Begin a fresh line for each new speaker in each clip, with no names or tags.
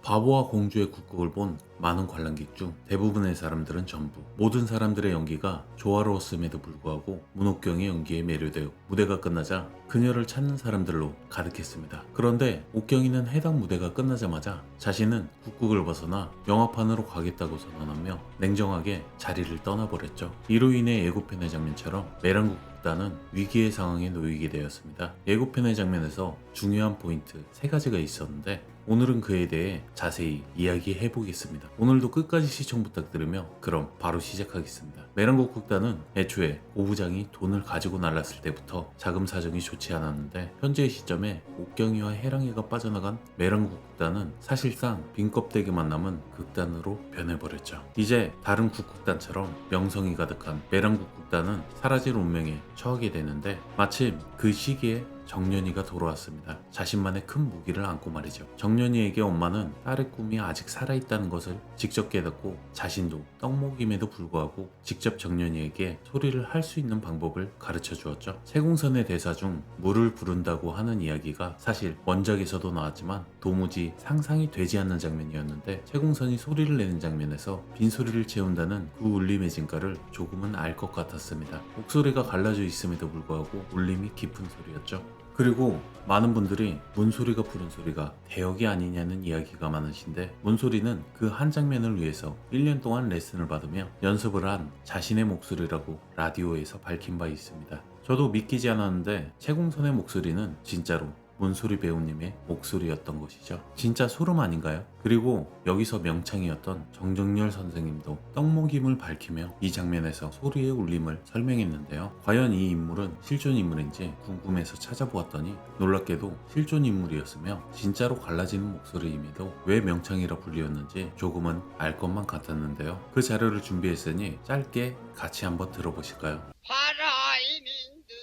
바보와 공주의 국극을 본 많은 관람객 중 대부분의 사람들은 전부 모든 사람들의 연기가 조화로웠음에도 불구하고 문옥경의 연기에 매료되어 무대가 끝나자 그녀를 찾는 사람들로 가득했습니다. 그런데 옥경이는 해당 무대가 끝나자마자 자신은 국극을 벗어나 영화판으로 가겠다고 선언하며 냉정하게 자리를 떠나버렸죠. 이로 인해 예고편의 장면처럼 매랑국 국단은 위기의 상황에 놓이게 되었습니다. 예고편의 장면에서 중요한 포인트 3가지가 있었는데 오늘은 그에 대해 자세히 이야기해 보겠습니다. 오늘도 끝까지 시청 부탁드리며 그럼 바로 시작하겠습니다. 매랑국 국단은 애초에 오부장이 돈을 가지고 날랐을 때부터 자금 사정이 좋지 않았는데 현재의 시점에 옥경이와 해랑이가 빠져나간 매랑국 국단은 사실상 빈 껍데기만 남은 극단으로 변해버렸죠. 이제 다른 국극단처럼 명성이 가득한 매랑국 국단은 사라질 운명에 처하게 되는데 마침 그 시기에 정년이가 돌아왔습니다. 자신만의 큰 무기를 안고 말이죠. 정년이에게 엄마는 딸의 꿈이 아직 살아있다는 것을 직접 깨닫고 자신도 떡목임에도 불구하고 직접 정년이에게 소리를 할 수 있는 방법을 가르쳐 주었죠. 세공선의 대사 중 물을 부른다고 하는 이야기가 사실 원작에서도 나왔지만 도무지 상상이 되지 않는 장면이었는데 세공선이 소리를 내는 장면에서 빈소리를 채운다는 그 울림의 진가를 조금은 알 것 같았습니다. 목소리가 갈라져 있음에도 불구하고 울림이 깊은 소리였죠. 그리고 많은 분들이 문소리가 부른 소리가 대역이 아니냐는 이야기가 많으신데 문소리는 그 한 장면을 위해서 1년 동안 레슨을 받으며 연습을 한 자신의 목소리라고 라디오에서 밝힌 바 있습니다. 저도 믿기지 않았는데 최공선의 목소리는 진짜로 문소리 배우님의 목소리였던 것이죠. 진짜 소름 아닌가요? 그리고 여기서 명창이었던 정정열 선생님도 떡목임을 밝히며 이 장면에서 소리의 울림을 설명했는데요. 과연 이 인물은 실존 인물인지 궁금해서 찾아보았더니 놀랍게도 실존 인물이었으며 진짜로 갈라지는 목소리임에도 왜 명창이라 불리었는지 조금은 알 것만 같았는데요. 그 자료를 준비했으니 짧게 같이 한번 들어보실까요?
바라이는 듯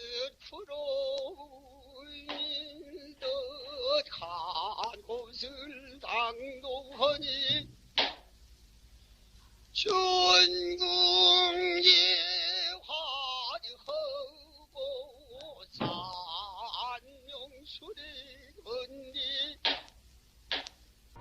푸르는 듯 한 곳을 당도하니 전궁예 화려하고 산명수리 건디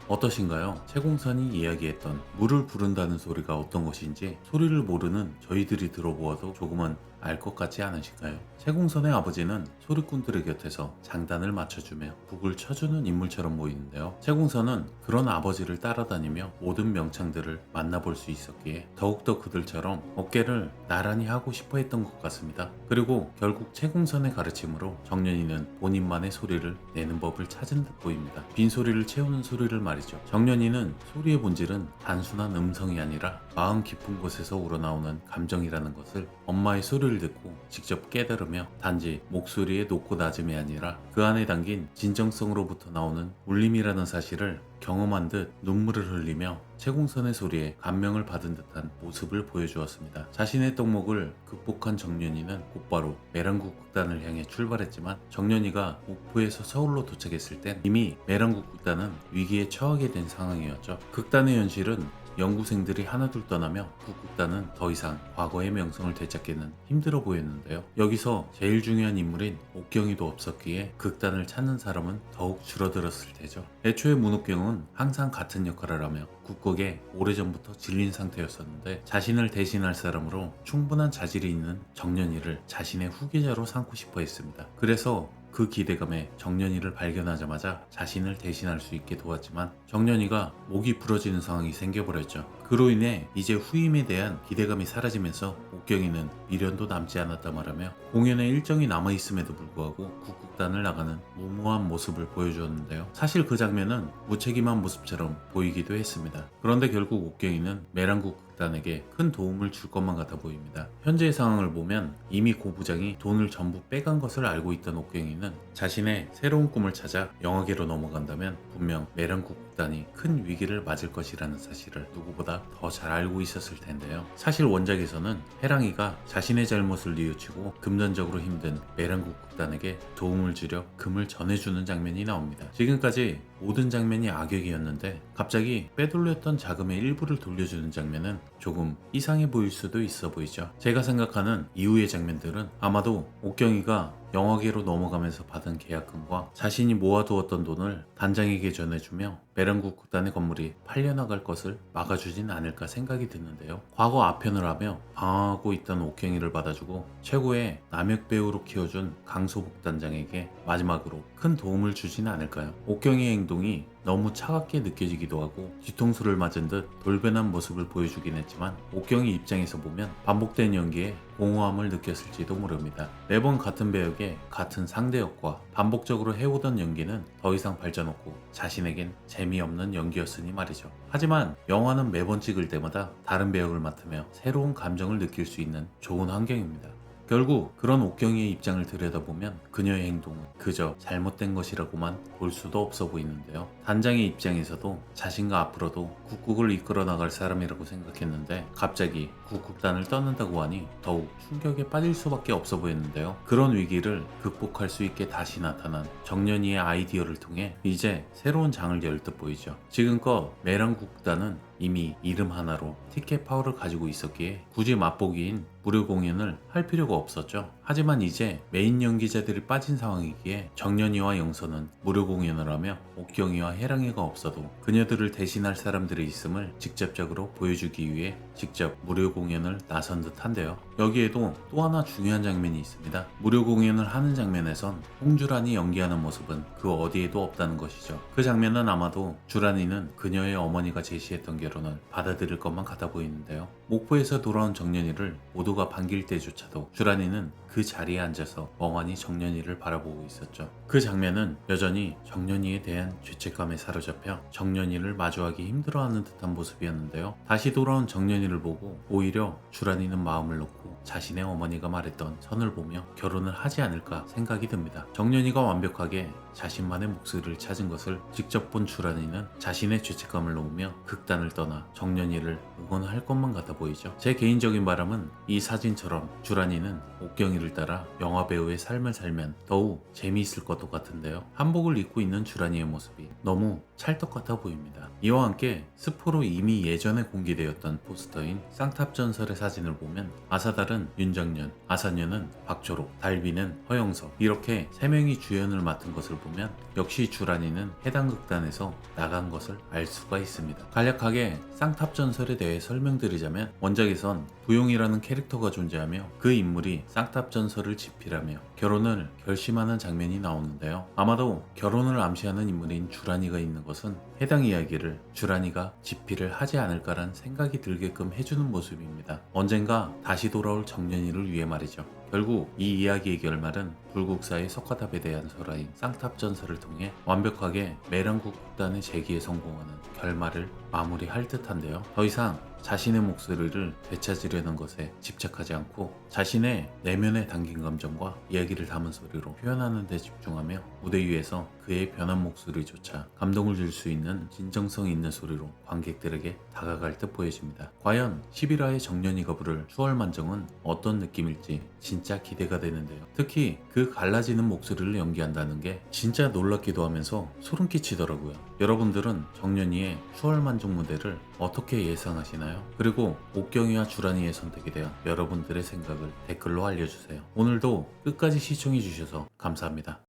어떠신가요? 최공선이 이야기했던 물을 부른다는 소리가 어떤 것인지 소리를 모르는 저희들이 들어보아도 조금은 알 것 같지 않으신가요? 최공선의 아버지는 소리꾼들의 곁에서 장단을 맞춰주며 북을 쳐주는 인물처럼 보이는데요. 최공선은 그런 아버지를 따라다니며 모든 명창들을 만나볼 수 있었기에 더욱더 그들처럼 어깨를 나란히 하고 싶어 했던 것 같습니다. 그리고 결국 최공선의 가르침으로 정년이는 본인만의 소리를 내는 법을 찾은 듯 보입니다. 빈소리를 채우는 소리를 말이죠. 정년이는 소리의 본질은 단순한 음성이 아니라 마음 깊은 곳에서 우러나오는 감정이라는 것을 엄마의 소리를 듣고 직접 깨달으며 단지 목소리의 높고 낮음이 아니라 그 안에 담긴 진정성으로부터 나오는 울림이라는 사실을 경험한 듯 눈물을 흘리며 최공선의 소리에 감명을 받은 듯한 모습을 보여주었습니다. 자신의 떡목을 극복한 정년이는 곧바로 매랑국 극단을 향해 출발했지만 정년이가 목포에서 서울로 도착했을 땐 이미 매랑국 극단은 위기에 처하게 된 상황이었죠. 극단의 현실은 연구생들이 하나둘 떠나며 국극단은 더 이상 과거의 명성을 되찾기는 힘들어 보였는데요. 여기서 제일 중요한 인물인 옥경이도 없었기에 극단을 찾는 사람은 더욱 줄어들었을 테죠. 애초에 문옥경은 항상 같은 역할을 하며 국극에 오래전부터 질린 상태였었는데 자신을 대신할 사람으로 충분한 자질이 있는 정년이를 자신의 후계자로 삼고 싶어 했습니다. 그래서 그 기대감에 정년이를 발견하자마자 자신을 대신할 수 있게 도왔지만 정년이가 목이 부러지는 상황이 생겨버렸죠. 그로 인해 이제 후임에 대한 기대감이 사라지면서 옥경이는 미련도 남지 않았다 말하며 공연에 일정이 남아있음에도 불구하고 국극단을 나가는 무모한 모습을 보여주었는데요. 사실 그 장면은 무책임한 모습처럼 보이기도 했습니다. 그런데 결국 옥경이는 매랑국 극단에게 큰 도움을 줄 것만 같아 보입니다. 현재의 상황을 보면 이미 고 부장이 돈을 전부 빼간 것을 알고 있던 옥경이는 자신의 새로운 꿈을 찾아 영화계로 넘어간다면 분명 매랑국 극단이 큰 위기를 맞을 것이라는 사실을 누구보다 더 잘 알고 있었을 텐데요. 사실 원작에서는 해랑이가 자신의 잘못을 뉘우치고 금전적으로 힘든 매랑국 국단에게 도움을 주려 금을 전해주는 장면이 나옵니다. 지금까지 모든 장면이 악역이었는데 갑자기 빼돌렸던 자금의 일부를 돌려주는 장면은 조금 이상해 보일 수도 있어 보이죠. 제가 생각하는 이후의 장면들은 아마도 옥경이가 영화계로 넘어가면서 받은 계약금과 자신이 모아두었던 돈을 단장에게 전해주며 메랑국 국단의 건물이 팔려나갈 것을 막아주진 않을까 생각이 드는데요. 과거 아편을 하며 방황하고 있던 옥경이를 받아주고 최고의 남역 배우로 키워준 강소복 단장에게 마지막으로 큰 도움을 주진 않을까요? 옥경이의 행동이 너무 차갑게 느껴지기도 하고 뒤통수를 맞은 듯 돌변한 모습을 보여주긴 했지만 옥경이 입장에서 보면 반복된 연기에 공허함을 느꼈을지도 모릅니다. 매번 같은 배역에 같은 상대역과 반복적으로 해오던 연기는 더 이상 발전 없고 자신에겐 재미없는 연기였으니 말이죠. 하지만 영화는 매번 찍을 때마다 다른 배역을 맡으며 새로운 감정을 느낄 수 있는 좋은 환경입니다. 결국 그런 옥경이의 입장을 들여다보면 그녀의 행동은 그저 잘못된 것이라고만 볼 수도 없어 보이는데요. 단장의 입장에서도 자신과 앞으로도 국국을 이끌어 나갈 사람이라고 생각했는데 갑자기 국국단을 떠난다고 하니 더욱 충격에 빠질 수밖에 없어 보였는데요. 그런 위기를 극복할 수 있게 다시 나타난 정년이의 아이디어를 통해 이제 새로운 장을 열 듯 보이죠. 지금껏 메랑 국국단은 이미 이름 하나로 티켓 파워를 가지고 있었기에 굳이 맛보기인 무료 공연을 할 필요가 없었죠. 하지만 이제 메인 연기자들이 빠진 상황이기에 정연이와 영선은 무료 공연을 하며 옥경이와 해랑이가 없어도 그녀들을 대신할 사람들이 있음을 직접적으로 보여주기 위해 직접 무료 공연을 나선 듯한데요. 여기에도 또 하나 중요한 장면이 있습니다. 무료 공연을 하는 장면에선 홍주란이 연기하는 모습은 그 어디에도 없다는 것이죠. 그 장면은 아마도 주란이는 그녀의 어머니가 제시했던 결혼을 받아들일 것만 같아 보이는데요. 목포에서 돌아온 정연이를 모두가 반길 때조차도 주란이는 그 자리에 앉아서 멍하니 정연이를 바라보고 있었죠. 그 장면은 여전히 정연이에 대한 죄책감에 사로잡혀 정연이를 마주하기 힘들어하는 듯한 모습이었는데요. 다시 돌아온 정연이를 보고 오히려 주란이는 마음을 놓고 자신의 어머니가 말했던 선을 보며 결혼을 하지 않을까 생각이 듭니다. 정연이가 완벽하게 자신만의 목소리를 찾은 것을 직접 본 주란이는 자신의 죄책감을 놓으며 극단을 떠나 정연이를 응원할 것만 같아 보이죠. 제 개인적인 바람은 이 사진처럼 주란이는 옥경이를 따라 영화배우의 삶을 살면 더욱 재미있을 것도 같은데요. 한복을 입고 있는 주란이의 모습이 너무 찰떡 같아 보입니다. 이와 함께 스포로 이미 예전에 공개되었던 포스터인 쌍탑전설의 사진을 보면 아사달은 윤정년, 아사녀는 박초록, 달비는 허영석 이렇게 3명이 주연을 맡은 것을 보면 역시 주란이는 해당 극단에서 나간 것을 알 수가 있습니다. 간략하게 쌍탑전설에 대해 설명드리자면 원작에선 부용이라는 캐릭터가 존재하며 그 인물이 쌍탑전설을 집필하며 결혼을 결심하는 장면이 나오는데요. 아마도 결혼을 암시하는 인물인 주란이가 있는 것은 해당 이야기를 주란이가 집필을 하지 않을까란 생각이 들게끔 해주는 모습입니다. 언젠가 다시 돌아올 정연이를 위해 말이죠. 결국 이 이야기의 결말은 불국사의 석가탑에 대한 설화인 쌍탑전설을 통해 완벽하게 메랑국 국단의 재기에 성공하는 결말을 마무리할 듯한데요. 더 이상 자신의 목소리를 되찾으려는 것에 집착하지 않고 자신의 내면에 담긴 감정과 이야기를 담은 소리로 표현하는 데 집중하며 무대 위에서 그의 변한 목소리조차 감동을 줄 수 있는 진정성 있는 소리로 관객들에게 다가갈 듯 보여집니다. 과연 11화의 정연이가 부를 추월만정은 어떤 느낌일지 진짜 기대가 되는데요. 특히 그 갈라지는 목소리를 연기한다는 게 진짜 놀랍기도 하면서 소름 끼치더라고요. 여러분들은 정연이의 추월만정 무대를 어떻게 예상하시나요? 그리고 옥경이와 주란이의 선택에 대한 여러분들의 생각을 댓글로 알려주세요. 오늘도 끝까지 시청해주셔서 감사합니다.